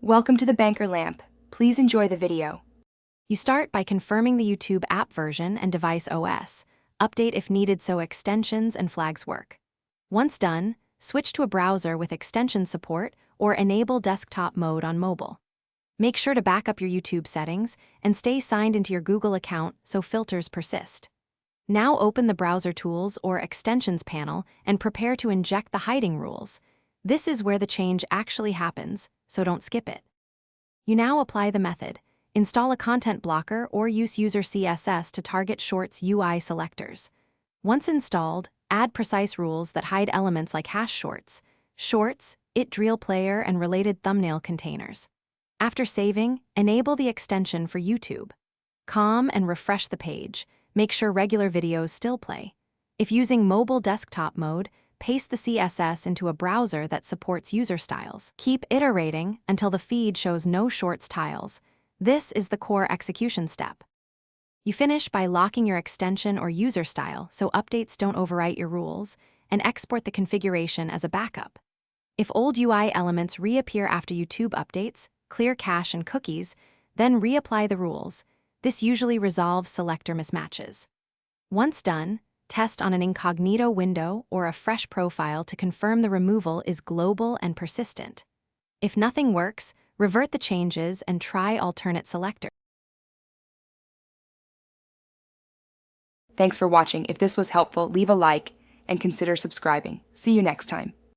Welcome to the Banker Lamp. Please enjoy the video. You start by confirming the YouTube app version and device OS. Update if needed so extensions and flags work. Once done, switch to a browser with extension support or enable desktop mode on mobile. Make sure to back up your YouTube settings and stay signed into your Google account so filters persist. Now open the Browser Tools or Extensions panel and prepare to inject the hiding rules. This is where the change actually happens, so don't skip it. You now apply the method. Install a content blocker or use user CSS to target Shorts UI selectors. Once installed, add precise rules that hide elements like hash shorts, drill player, and related thumbnail containers. After saving, enable the extension for YouTube. Calm and refresh the page. Make sure regular videos still play. If using mobile desktop mode, paste the CSS into a browser that supports user styles. Keep iterating until the feed shows no shorts tiles. This is the core execution step. You finish by locking your extension or user style so updates don't overwrite your rules, and export the configuration as a backup. If old UI elements reappear after YouTube updates, clear cache and cookies, then reapply the rules. This usually resolves selector mismatches. Once done, test on an incognito window or a fresh profile to confirm the removal is global and persistent. If nothing works, revert the changes and try alternate selector. Thanks for watching. If this was helpful, leave a like and consider subscribing. See you next time.